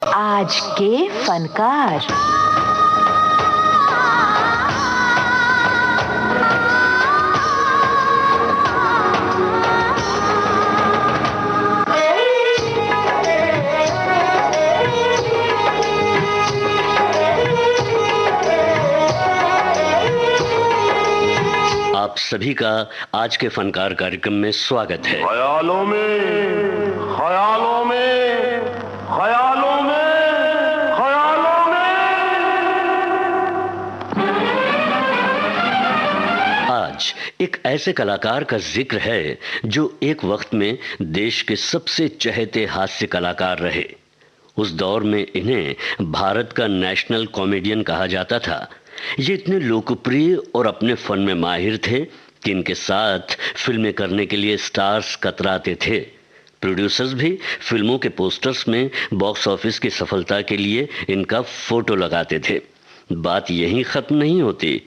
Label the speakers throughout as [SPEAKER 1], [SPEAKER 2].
[SPEAKER 1] आज के फनकार।
[SPEAKER 2] आप सभी का आज के फनकार कार्यक्रम में स्वागत है।
[SPEAKER 3] ख्यालों में ख्यालों में ख्यालों में ख्यालों में
[SPEAKER 2] आज एक ऐसे कलाकार का जिक्र है जो एक वक्त में देश के सबसे चहेते हास्य कलाकार रहे। उस दौर में इन्हें भारत का नेशनल कॉमेडियन कहा जाता था। ये इतने लोकप्रिय और अपने फन में माहिर थे कि इनके साथ फिल्में करने के लिए स्टार्स कतराते थे। प्रोड्यूसर्स भी फिल्मों के पोस्टर्स में बॉक्स ऑफिस की सफलता के लिए इनका फोटो लगाते थे। बात यहीं खत्म नहीं होती।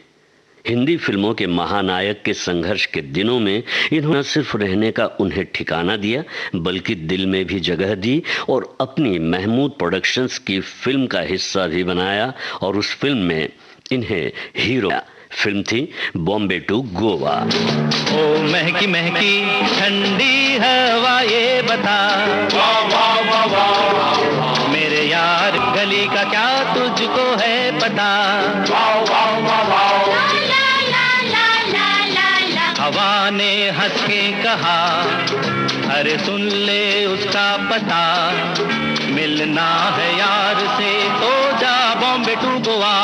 [SPEAKER 2] हिंदी फिल्मों के महानायक के संघर्ष के दिनों में इन्होंने न सिर्फ रहने का उन्हें ठिकाना दिया बल्कि दिल में भी जगह दी और अपनी महमूद प्रोडक्शंस की फिल्म का हिस्सा भी बनाया और उस फिल्म में इन्हें हीरो। फिल्म थी बॉम्बे टू गोवा।
[SPEAKER 4] ओ महकी महकी ठंडी हवा ये बता,
[SPEAKER 3] वाह वाह वाह वाह,
[SPEAKER 4] मेरे यार गली का क्या तुझको है पता।
[SPEAKER 3] वाह वाह वाह वाह,
[SPEAKER 4] हवा ने हंस के कहा, अरे सुन ले उसका पता, मिलना है यार से तो जा बॉम्बे टू गोवा।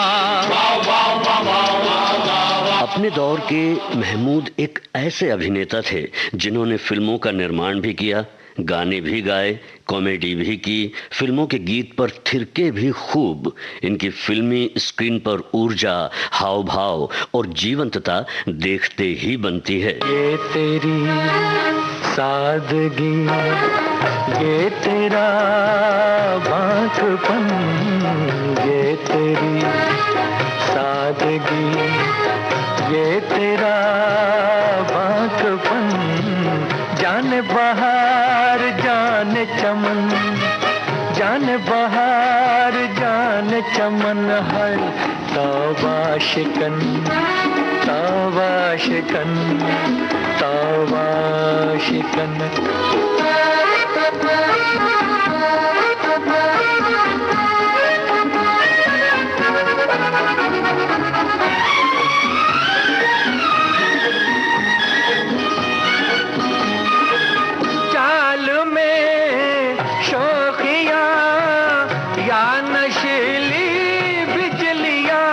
[SPEAKER 3] वाह वाह वाह वाह।
[SPEAKER 2] अपने दौर के महमूद एक ऐसे अभिनेता थे जिन्होंने फिल्मों का निर्माण भी किया, गाने भी गाए, कॉमेडी भी की, फिल्मों के गीत पर थिरके भी खूब। इनकी फिल्मी स्क्रीन पर ऊर्जा, हाव भाव और जीवंतता देखते ही बनती है।
[SPEAKER 4] ये तेरी सादगी, ये तेरा बांझपन, ये तेरी सादगी, ये तेरा बांझपन, जाने बहार जाने चमन, जाने बहार जाने चमन है। तौबा शिकन, तौबा शिकन, तौबा शिकन। चाल में शोखियां या नशीली बिजलियां,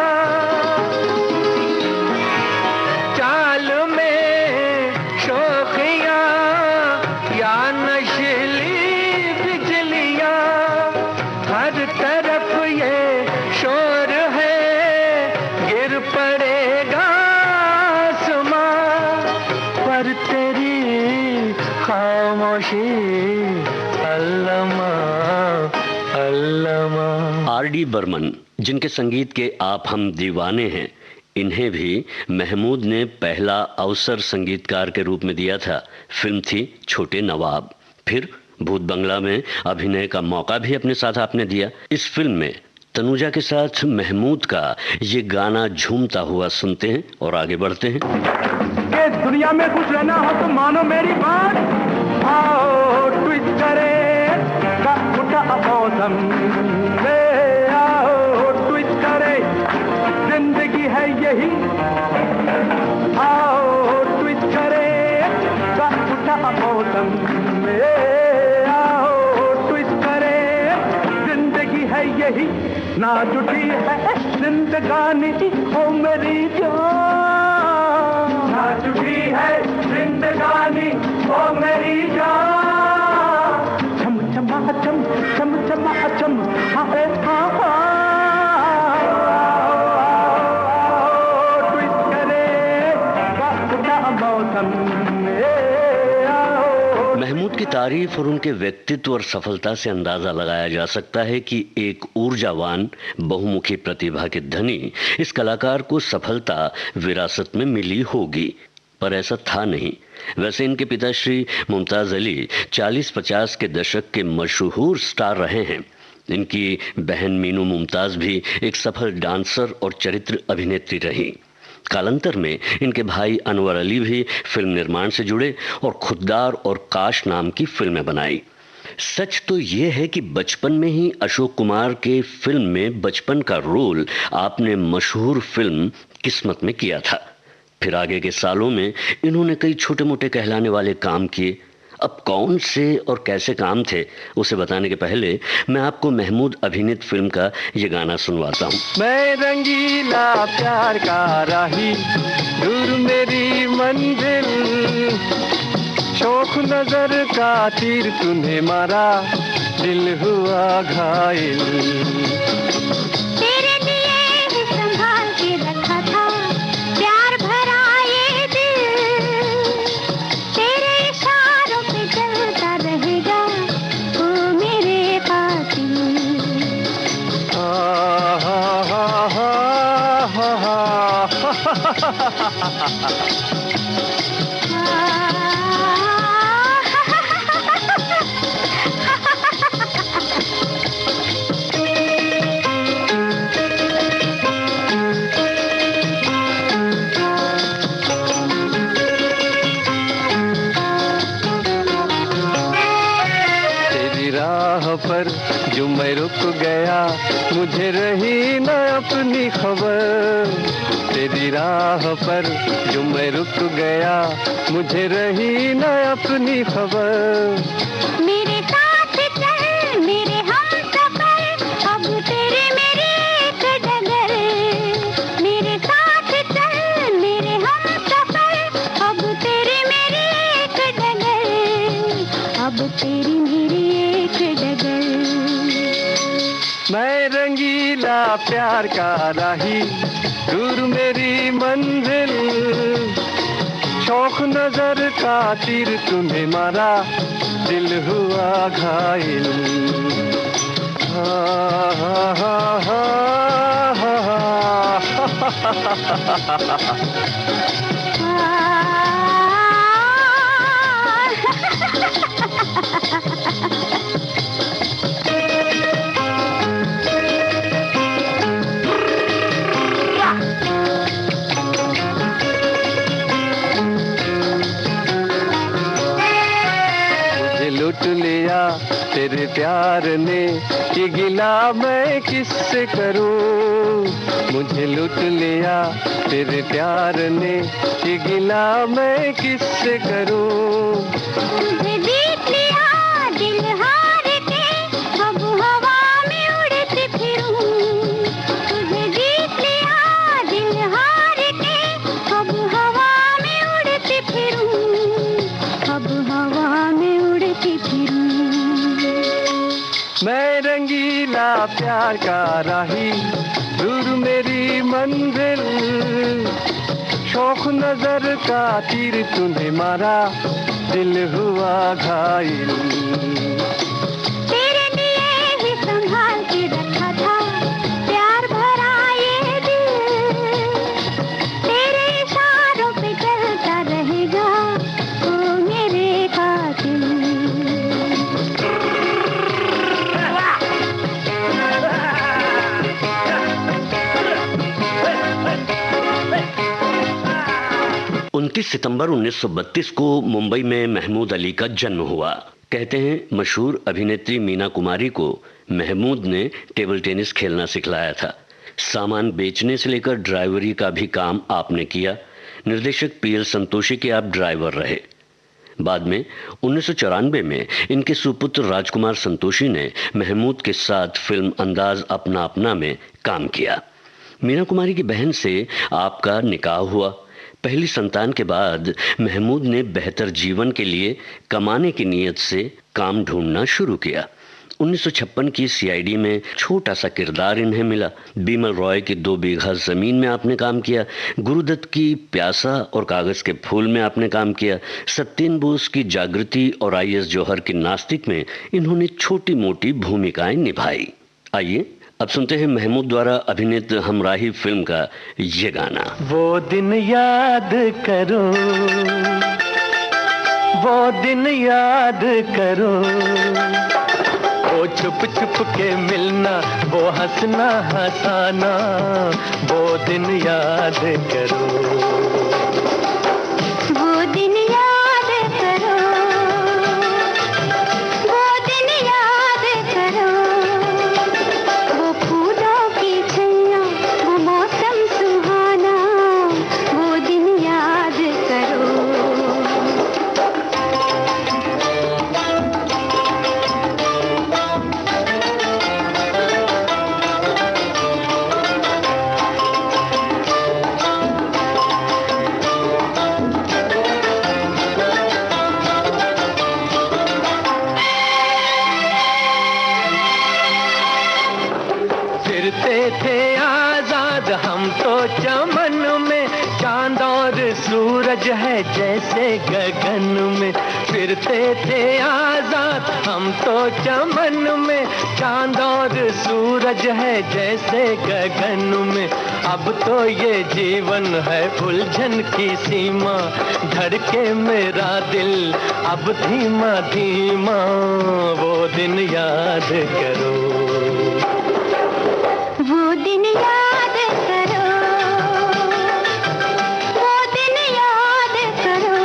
[SPEAKER 4] चाल में शोखियां या नशीली बिजलियां, हर तरफ ये शोर है, गिर पड़ेगा आसमां पर तेरी खामोशी अल्लमा अल्लमा।
[SPEAKER 2] आर.डी. बर्मन, जिनके संगीत के आप हम दीवाने हैं, इन्हें भी महमूद ने पहला अवसर संगीतकार के रूप में दिया था। फिल्म थी छोटे नवाब। फिर भूत बंगला में अभिनय का मौका भी अपने साथ आपने दिया। इस फिल्म में तनुजा के साथ महमूद का ये गाना झूमता हुआ सुनते हैं और आगे बढ़ते हैं।
[SPEAKER 4] के दुनिया में खुश रहना हो तो मानो मेरी बात, आओ ट्विस्ट करे का उठा मौसम ले, आओ ट्विस्ट करे जिंदगी है यही, आओ ट्विस्ट करे का उठा मौसम ले, आओ ट्विस्ट करे जिंदगी है यही, ना जुटी है जिंदगानी ओ मेरी जान, ना जुटी है जिंदगानी ओ मेरी जान। चम चमा चम, चम चमा चम, हाय हाय, ट्विस्ट करे का मौसम में, आओ।
[SPEAKER 2] महमूद की तारीफ और उनके व्यक्तित्व और सफलता से अंदाजा लगाया जा सकता है कि एक ऊर्जावान बहुमुखी प्रतिभा के धनी इस कलाकार को सफलता विरासत में मिली होगी, पर ऐसा था नहीं। वैसे इनके पिताश्री मुमताज अली 40-50 के दशक के मशहूर स्टार रहे हैं। इनकी बहन मीनू मुमताज भी एक सफल डांसर और चरित्र अभिनेत्री रही। कालांतर में इनके भाई अनवर अली भी फिल्म निर्माण से जुड़े और खुददार और काश नाम की फिल्में बनाई। सच तो ये है कि बचपन में ही अशोक कुमार के फिल्म में बचपन का रोल आपने मशहूर फिल्म किस्मत में किया था। फिर आगे के सालों में इन्होंने कई छोटे मोटे कहलाने वाले काम किए। अब कौन से और कैसे काम थे उसे बताने के पहले मैं आपको महमूद अभिनीत फिल्म का ये गाना सुनवाता हूँ।
[SPEAKER 4] मैं रंगीला प्यार का राही, दूर मेरी मंजिल, शौक नजर का तीर तूने मारा, दिल हुआ घायल।
[SPEAKER 5] तेरे लिए ही संभाल के रखा था प्यार भरा ये दिल, तेरे इशारों पे चलता रहेगा ओ मेरे कातिल।
[SPEAKER 4] पर जो मैं रुक गया, मुझे रही न अपनी खबर। तेरी राह पर जो मैं रुक गया, मुझे रही न अपनी खबर।
[SPEAKER 5] मेरे साथ चल मेरे हमसफर, अब तेरे मेरे एक डगर। मेरे साथ चल मेरे हमसफर, अब तेरे मेरे एक डगर, अब तेरी मेरी एक डगर।
[SPEAKER 4] मैं रंगीला प्यार का राही, दूर मेरी मंजिल, शौक नजर का तीर तुम्हें मारा, दिल हुआ घायल। हा हा हा हा लुट लिया तेरे प्यार ने, ये गिला मैं किससे करूं। मुझे लुट लिया तेरे प्यार ने, ये गिला मैं किससे करूं।
[SPEAKER 5] तुझे देख लिया दिल हार के, अब हवा में उड़ती फिरूं। तुझे देख लिया दिल हार के, अब हवा में उड़ती फिरूं, अब हवा में उड़ती फिरूं।
[SPEAKER 4] मैं रंगीला प्यार का राही, दूर मेरी मंजिल, शौक नजर का तीर तूने मारा, दिल हुआ घायल।
[SPEAKER 5] तेरे लिए ही संभाल के रखा था प्यार भरा ये दिल, तेरे इशारों पे चलता रहेगा ओ मेरे कातिल।
[SPEAKER 2] सितंबर 1932 को मुंबई में महमूद अली का जन्म हुआ। कहते हैं मशहूर अभिनेत्री मीना कुमारी को महमूद ने टेबल टेनिस खेलना सिखलाया था। सामान बेचने से लेकर ड्राइवरी का भी काम आपने किया। निर्देशक पीएल संतोषी के आप ड्राइवर रहे। बाद में 1994 में इनके सुपुत्र राजकुमार संतोषी ने महमूद के साथ फिल्म अंदाज अपना अपना में काम किया। मीना कुमारी की बहन से आपका निकाह हुआ। पहली संतान के बाद महमूद ने बेहतर जीवन के लिए कमाने की नीयत से काम ढूंढना शुरू किया। 1956 की सीआईडी में छोटा सा किरदार इन्हें मिला। बिमल रॉय की 2 बीघा जमीन में आपने काम किया। गुरुदत्त की प्यासा और कागज के फूल में आपने काम किया। सत्येन बोस की जागृति और आईएस जौहर की नास्तिक में इन्होंने छोटी मोटी भूमिकाएं निभाई। आइए अब सुनते हैं महमूद द्वारा अभिनीत हमराही फिल्म का ये गाना।
[SPEAKER 4] वो दिन याद करो, वो दिन याद करो, वो छुप छुप के मिलना, वो हंसना हंसाना, वो दिन याद करो,
[SPEAKER 5] वो दिन याद करो, वो दिन याद करो, वो फूलों की छैया, वो मौसम सुहाना, वो दिन याद करो।
[SPEAKER 4] फिरते थे आजाद हम तो चमन में, चांद और सूरज है जैसे गगन में। फिरते थे आजाद हम तो चमन में, चांद और सूरज है जैसे गगन में। अब तो ये जीवन है उलझन की सीमा, धड़के मेरा दिल अब धीमा धीमा, वो दिन याद करो,
[SPEAKER 5] वो दिन याद करो, वो दिन याद करो,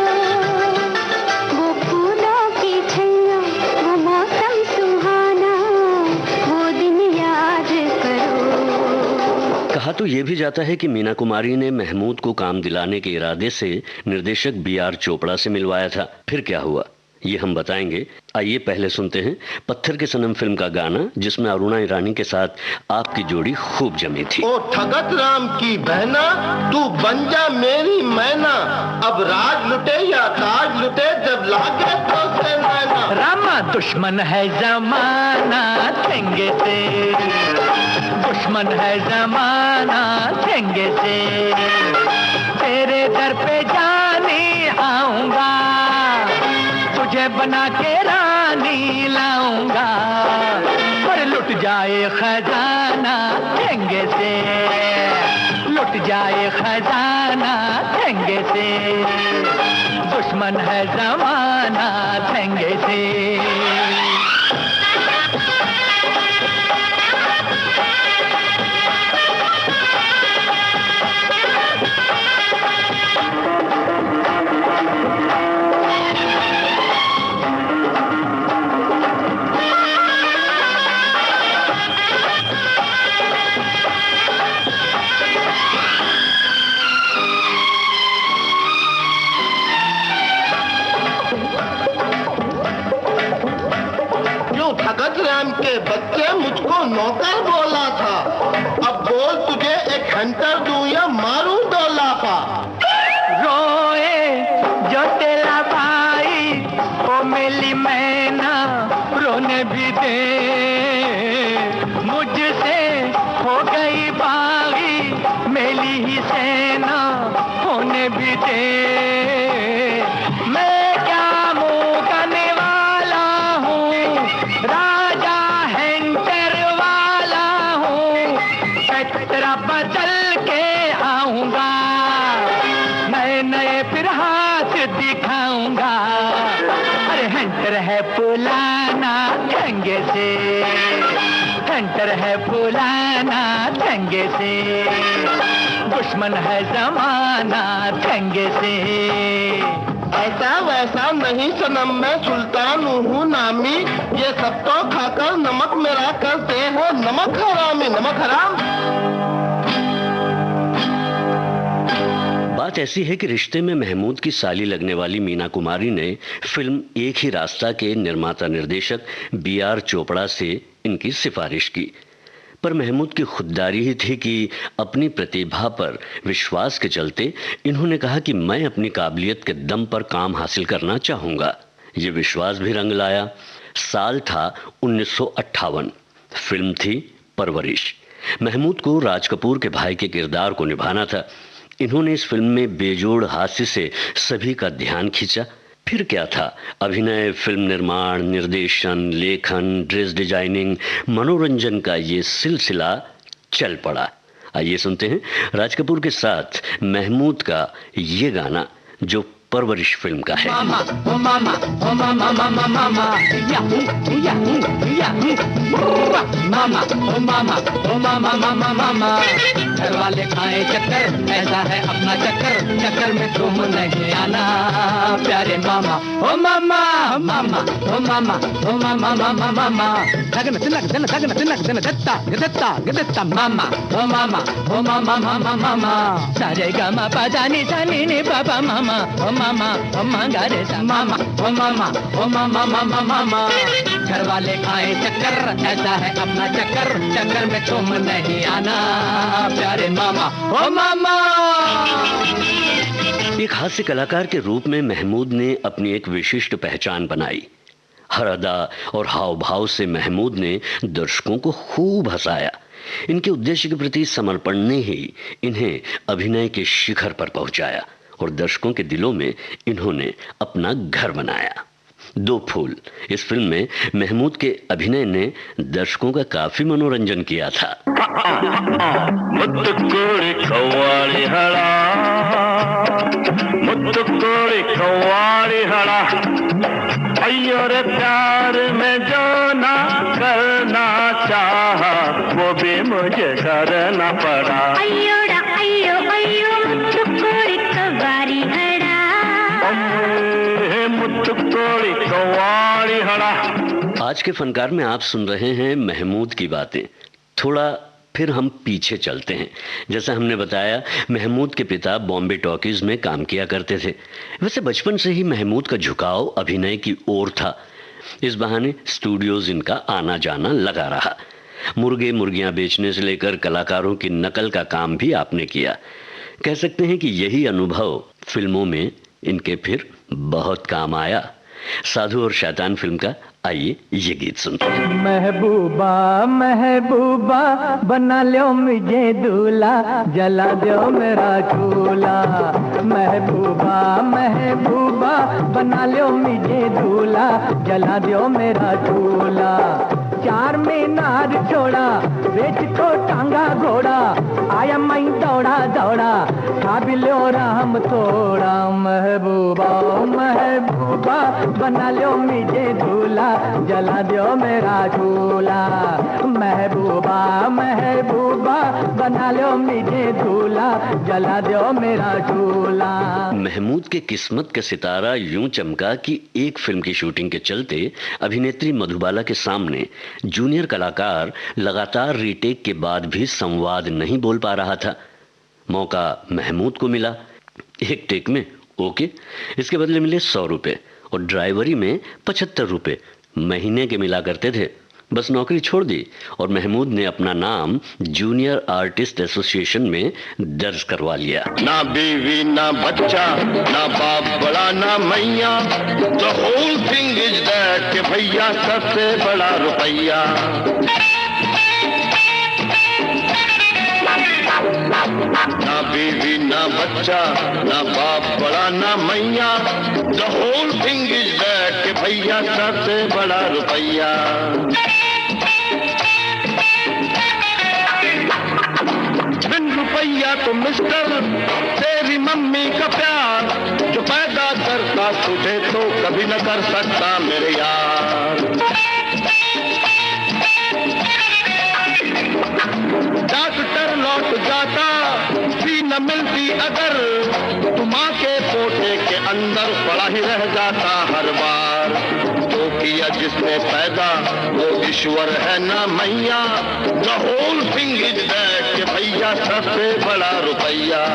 [SPEAKER 5] वो फूलों की छैया, वो मौसम सुहाना, वो दिन याद करो।
[SPEAKER 2] कहा तो ये भी जाता है कि मीना कुमारी ने महमूद को काम दिलाने के इरादे से निर्देशक B.R. चोपड़ा से मिलवाया था। फिर क्या हुआ ये हम बताएंगे। आइए पहले सुनते हैं पत्थर के सनम फिल्म का गाना, जिसमें अरुणा ईरानी के साथ आपकी जोड़ी खूब जमी थी।
[SPEAKER 3] ओ ठगत राम की बहना, तू बन जा मेरी मैना, अब राज लुटे या ताज लुटे, जब लागे तो से नैना।
[SPEAKER 4] रामा दुश्मन है जमाना ठेंगे से, दुश्मन है जमाना ठेंगे से, तेरे दर पे जाने आऊंगा, तुझे बना के रानी लाऊंगा, पर लुट जाए खजाना ठेंगे से, लुट जाए खजाना ठेंगे से, दुश्मन है जमाना ठेंगे से।
[SPEAKER 3] ठगत राम के बच्चे मुझको नौकर बोला था, अब बोल तुझे एक हंटर दूं या मारूं 2 लाफा।
[SPEAKER 4] रोए जो तेरा भाई ओ मेरी मैना, रोने भी दे, मुझसे हो गई बागी मेरी ही सेना, होने भी दे। मैं क्या मुंह करने वाला हूँ, राजा हेंटर वाला हूँ, पैतरा बदल के आऊंगा, नए नए फिर हाथ दिखाऊंगा। अरे हंटर है पुलाना ठंगे से, हंटर है पुलाना ठंगे से, दुश्मन है जमाना ठंगे से।
[SPEAKER 3] ऐसा वैसा नहीं सनम, मैं सुल्तान हूँ नामी, ये सब तो खाकर नमक मेरा करते हो नमक हरामी, नमक हराम।
[SPEAKER 2] बात ऐसी है कि रिश्ते में महमूद की साली लगने वाली मीना कुमारी ने फिल्म एक ही रास्ता के निर्माता निर्देशक B.R. चोपड़ा से इनकी सिफारिश की, पर महमूद की खुददारी ही थी कि अपनी प्रतिभा पर विश्वास के चलते इन्होंने कहा कि मैं अपनी काबिलियत के दम पर काम हासिल करना चाहूंगा। ये विश्वास भी रंग लाया। साल था 1958। फिल्म थी परवरिश। महमूद को राज कपूर के भाई के किरदार को निभाना था। इन्होंने इस फिल्म में बेजोड़ हास्य से सभी का ध्यान खींचा। फिर क्या था, अभिनय, फिल्म निर्माण, निर्देशन, लेखन, ड्रेस डिजाइनिंग, मनोरंजन का ये सिलसिला चल पड़ा। आइए सुनते हैं राज कपूर के साथ महमूद का ये गाना, जो परवरिश फिल्म का है।
[SPEAKER 4] मामा ओ मामा ओ मामा मामा मामा याहू याहू याहू मामा ओ मामा ओ मामा मामा मामा घर वाले खाए चक्कर ऐसा है अपना चक्कर चक्कर में तुम नहीं आना प्यारे मामा ओ मामा मामा ओ मामा ओ मामा मामा मामा दगन तिलक दन दगन तिलक दन दत्ता गदत्ता गदत्ता मामा ओ मामा ओ मामा मामा मामा सारे गामा पाजानी सानी ने बाबा मामा ओ मामा ओ मांगा रे मामा ओ मामा ओ मामा मामा मामा घर वाले खाए चक्कर ऐसा है अपना चक्कर चक्कर में तुम नहीं आना प्यारे मामा ओ मामा।
[SPEAKER 2] एक हास्य कलाकार के रूप में महमूद ने अपनी एक विशिष्ट पहचान बनाई। हर अदा और हाव भाव से महमूद ने दर्शकों को खूब हंसाया। इनके उद्देश्य के प्रति समर्पण ने ही इन्हें अभिनय के शिखर पर पहुंचाया और दर्शकों के दिलों में इन्होंने अपना घर बनाया। दो फूल इस फिल्म में महमूद के अभिनय ने दर्शकों का काफी मनोरंजन किया था।
[SPEAKER 3] मुत्तुकोड़ी कव्वाली हड़ा मुत्तुकोड़ी कव्वाली हड़ा अय्यो रे प्यार में जो ना करना चाहा वो भी मुझे करना पड़ा।
[SPEAKER 5] अय्योड़ा अय्यो अय्यो मुत्तुकोड़ी कव्वाली हड़ा
[SPEAKER 3] मुत्तुकोड़ी कव्वाली हड़ा।
[SPEAKER 2] आज के फनकार में आप सुन रहे हैं महमूद की बातें। थोड़ा फिर हम पीछे चलते हैं। जैसा हमने बताया, महमूद के पिता बॉम्बे टॉकीज में काम किया करते थे। वैसे बचपन से ही महमूद का झुकाव अभिनय की ओर था। इस बहाने स्टूडियोज इनका आना जाना लगा रहा। मुर्गे मुर्गियां बेचने से लेकर कलाकारों की नकल का काम भी आपने किया। कह सकते हैं कि यही अनुभव फिल्मों में इनके फिर बहुत काम आया। साधु और शैतान फिल्म का आइए ये गीत सुनते हैं।
[SPEAKER 4] महबूबा महबूबा बना लो मुझे दूल्हा जला दो मेरा चूल्हा। महबूबा महबूबा बना लो मुझे दूल्हा जला दो मेरा चूल्हा। चार मीनार छोड़ा बेच को टांगा घोड़ा आया मैं दौड़ा दौड़ा खा भी लो राम थोड़ा। महबूबा महबूबा बना लो मुझे दूल्हा जला दो मेरा चूल्हा। महबूबा महबूबा बना लो मुझे दूल्हा जला दो मेरा चूल्हा।
[SPEAKER 2] महमूद के किस्मत का सितारा यूं चमका कि एक फिल्म की शूटिंग के चलते अभिनेत्री मधुबाला के सामने जूनियर कलाकार लगातार रीटेक के बाद भी संवाद नहीं बोल पा रहा था। मौका महमूद को मिला। एक टेक में ओके, इसके बदले मिले 100 रुपए और ड्राइवरी में 75 रुपए महीने के मिला करते थे। बस नौकरी छोड़ दी और महमूद ने अपना नाम जूनियर आर्टिस्ट एसोसिएशन में दर्ज करवा लिया।
[SPEAKER 3] ना बीवी ना बच्चा ना बाप बड़ा ना मैया, the whole thing is that के भैया सबसे बड़ा रुपया। ना बीवी ना बच्चा ना बाप बड़ा ना मैया, the whole thing is that के भैया सबसे बड़ा रुपया। बिन रुपया तो मिस्टर तेरी मम्मी का प्यार जो पैदा करता तुझे तो कभी न कर सकता मेरे यार। डॉक्टर लौट जाता भी न मिलती अगर तुम माँ के पोटे के अंदर पड़ा ही रह जाता हर बार। जो किया जिसने पैदा वो ईश्वर है ना मैया, the whole thing is that के भैया सबसे बड़ा रुपया।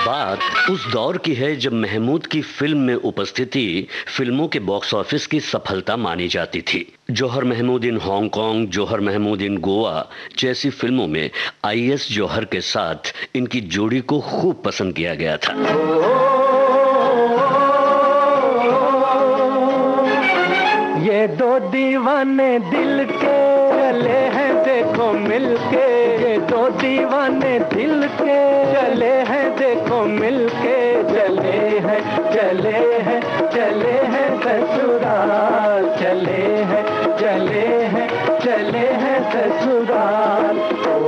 [SPEAKER 2] बात उस दौर की है जब महमूद की फिल्म में उपस्थिति फिल्मों के बॉक्स ऑफिस की सफलता मानी जाती थी। जौहर महमूद इन हांगकांग, जौहर महमूद इन गोवा जैसी फिल्मों में आईएस जौहर के साथ इनकी जोड़ी को खूब पसंद किया गया था।
[SPEAKER 4] ये दो दीवाने दिल के चले हैं देखो मिलके, ये दो दीवाने दिल के चले हैं देखो मिलके। चले हैं चले हैं चले हैं ससुराल, चले हैं चले हैं चले हैं ससुराल। ओ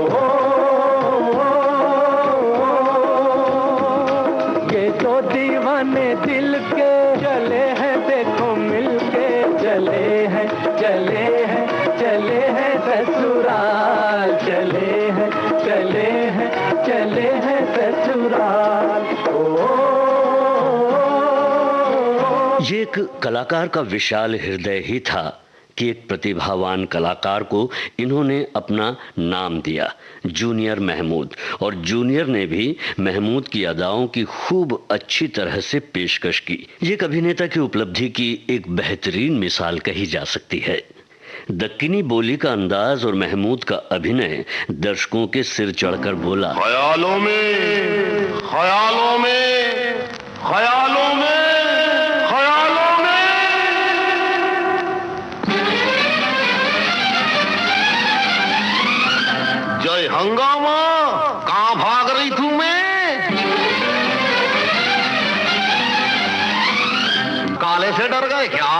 [SPEAKER 4] ससुराल, चले हैं चले हैं चले हैं ससुराल।
[SPEAKER 2] ये एक कलाकार का विशाल हृदय ही था कि एक प्रतिभावान कलाकार को इन्होंने अपना नाम दिया, जूनियर महमूद। और जूनियर ने भी महमूद की अदाओं की खूब अच्छी तरह से पेशकश की। ये एक अभिनेता की उपलब्धि की एक बेहतरीन मिसाल कही जा सकती है। दक्कनी बोली का अंदाज और महमूद का अभिनय दर्शकों के सिर चढ़कर बोला,
[SPEAKER 3] ख्यालों में ख्यालों में ख्यालों में ख्यालों में। जय हंगामा, कहां भाग रही थू मैं? काले से डर गए क्या?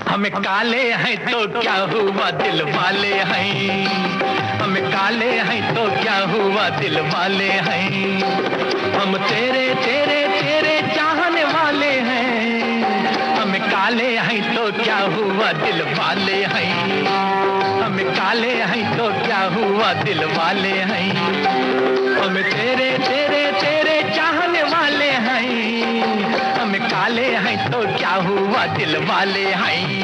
[SPEAKER 4] हम काले हैं तो क्या हुआ दिल वाले हैं, हम काले हैं तो क्या हुआ दिल वाले हैं, हम तेरे तेरे तेरे चाहने वाले हैं, हम काले हैं तो क्या हुआ दिल वाले हैं, हम काले हैं तो क्या हुआ दिल वाले हैं, हम तेरे तेरे तेरे चाहने वाले हैं, हम काले हैं तो क्या हुआ दिल वाले हैं।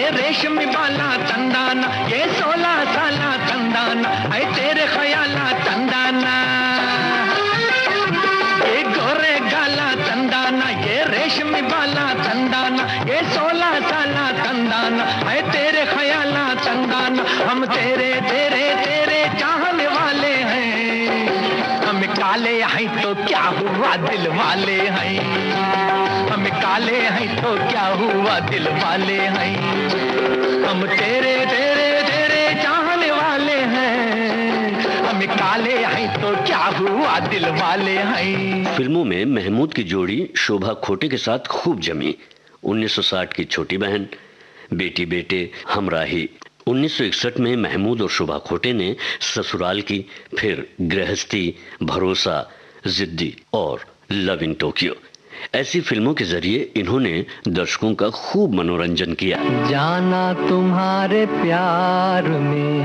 [SPEAKER 4] रेशमी बाला चंदाना, ये 16 साला चंदाना, ऐ तेरे ख्याला चंदाना, ये गोरे गाला चंदाना, ये रेशमी बाला चंदाना, ये 16 साला चंदाना, ऐ तेरे ख्याला चंदाना, हम तेरे तेरे तेरे चाहने वाले हैं, हम काले हैं तो क्या हुआ दिल वाले हैं, हम काले हैं तो क्या हुआ दिल वाले हैं, हम तेरे तेरे तेरे चाहने वाले हैं, हम काले हैं तो क्या हुआ दिल वाले हैं।
[SPEAKER 2] फिल्मों में महमूद की जोड़ी शोभा खोटे के साथ खूब जमी। 1960 की छोटी बहन, बेटी बेटे, हमराही। 1961 में महमूद और शोभा खोटे ने ससुराल की, फिर गृहस्थी, भरोसा, जिद्दी और लव इन टोक्यो। ऐसी फिल्मों के जरिए इन्होंने दर्शकों का खूब मनोरंजन किया।
[SPEAKER 4] जाना तुम्हारे प्यार में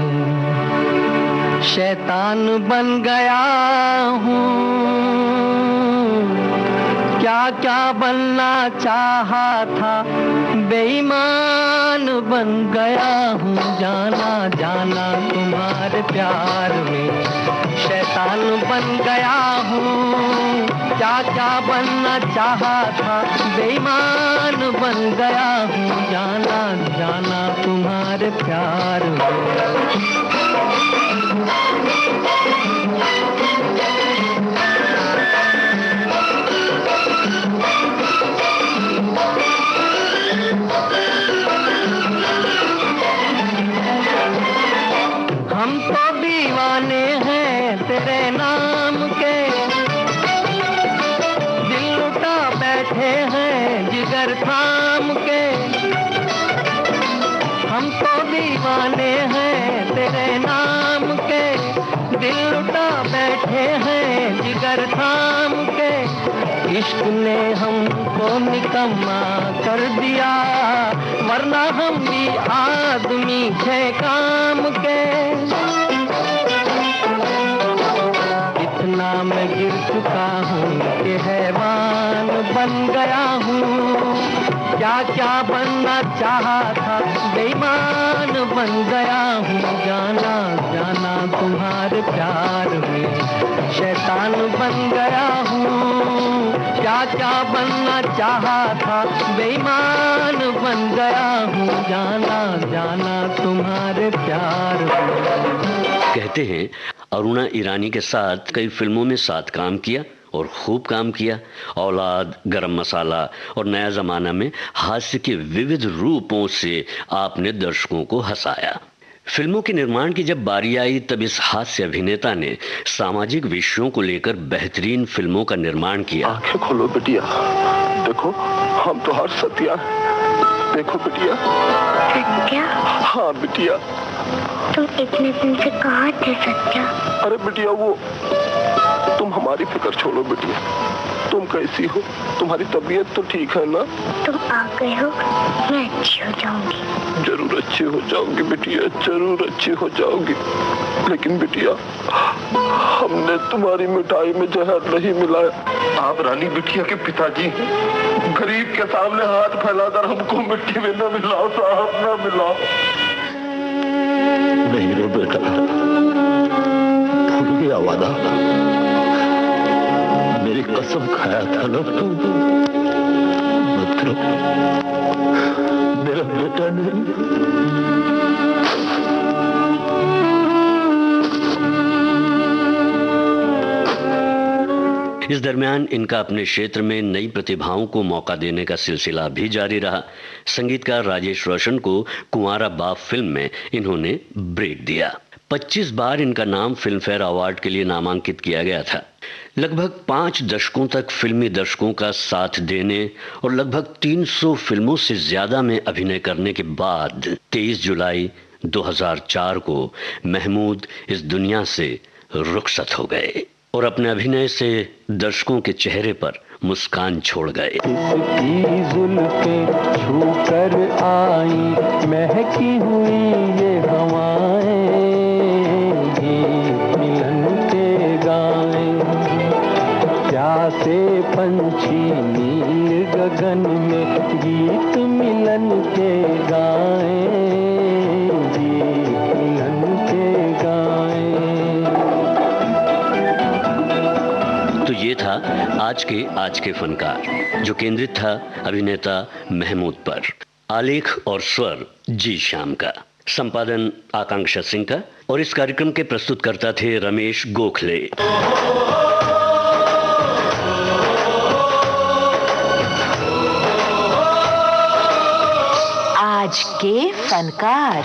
[SPEAKER 4] शैतान बन गया हूँ, क्या क्या बनना चाहा था बेईमान बन गया हूँ, जाना जाना तुम्हारे प्यार में शैतान बन गया हूँ, क्या क्या बनना चाहा था बेईमान बन गया हूँ, जाना जाना तुम्हारे प्यार में। हम तो दीवाने हैं तेरे नाम के, दिल लुटा बैठे हैं जिगर थाम के, हम तो दीवाने हैं तेरे नाम के, दिल लुटा बैठे हैं जिगर थाम के, इश्क ने हमको निकम्मा कर दिया, वरना हम भी आदमी थे काम के, इतना मैं गिर चुका हूँ कि हैवान बन गया हूँ, क्या क्या बनना चाहा था बेईमान बन गया हूँ, जाना जाना तुम्हारे प्यार में शैतान बन गया हूँ, क्या क्या बनना चाहा था बेईमान बन गया हूँ, जाना जाना तुम्हारे प्यार में।
[SPEAKER 2] कहते हैं अरुणा ईरानी के साथ कई फिल्मों में साथ काम किया। और खूब काम किया। औलाद, गरम मसाला और नया जमाना में हास्य के विविध रूपों से आपने दर्शकों को हंसाया। फिल्मों के निर्माण की जब बारी आई तब इस हास्य अभिनेता ने सामाजिक विषयों को लेकर बेहतरीन फिल्मों का निर्माण किया।
[SPEAKER 3] आंखें खोलो बिटिया, देखो हम तो हर सत्या हैं। देखो बिटिया।
[SPEAKER 5] सत्या?
[SPEAKER 3] हाँ बिटिया।
[SPEAKER 5] तुम इतने दिन से कहाँ थे सत्या?
[SPEAKER 3] अरे बिटिया वो तुम हमारी फिक्र छोड़ो बिटिया। तुम कैसी हो? तुम्हारी तबीयत तो ठीक है ना?
[SPEAKER 5] तुम आ गए हो, मैं अच्छी हो जाऊंगी।
[SPEAKER 3] जरूर अच्छी हो जाओगी बिटिया, जरूर अच्छी हो जाओगी। लेकिन बिटिया हमने तुम्हारी मिठाई में जहर नहीं मिलाया। आप रानी बिटिया के पिताजी हैं। गरीब के सामने हाथ फैलाकर हमको मिट्टी में न मिलाओ साहब, न मिलाओ। नहीं रे बेटा, भूल गया वादा। मेरी कसम खाया था ना तू, मतलब मेरा बेटा नहीं।
[SPEAKER 2] इस दरमियान इनका अपने क्षेत्र में नई प्रतिभाओं को मौका देने का सिलसिला भी जारी रहा। संगीतकार राजेश रोशन को कुंवारा बाप फिल्म में इन्होंने ब्रेक दिया। 25 बार इनका नाम फिल्म फेयर अवार्ड के लिए नामांकित किया गया था। लगभग 5 दशकों तक फिल्मी दर्शकों का साथ देने और लगभग 300 फिल्मों से ज्यादा में अभिनय करने के बाद 23 जुलाई 2004 को महमूद इस दुनिया से रुखसत हो गए और अपने अभिनय से दर्शकों के चेहरे पर मुस्कान छोड़ गए।
[SPEAKER 4] किसकी जुल्फें छू कर आई, महकी हुई ये हवाएं, गीत मिलन के गाएं, प्यासे पंछी नील गगन में, गीत मिलन के गाएं, गीत मिलन के गाएं।
[SPEAKER 2] तो ये था आज के फनकार, जो केंद्रित था अभिनेता महमूद पर। आलेख और स्वर जी श्याम का, संपादन आकांक्षा सिंह का, और इस कार्यक्रम के प्रस्तुतकर्ता थे रमेश गोखले।
[SPEAKER 1] आज के फनकार।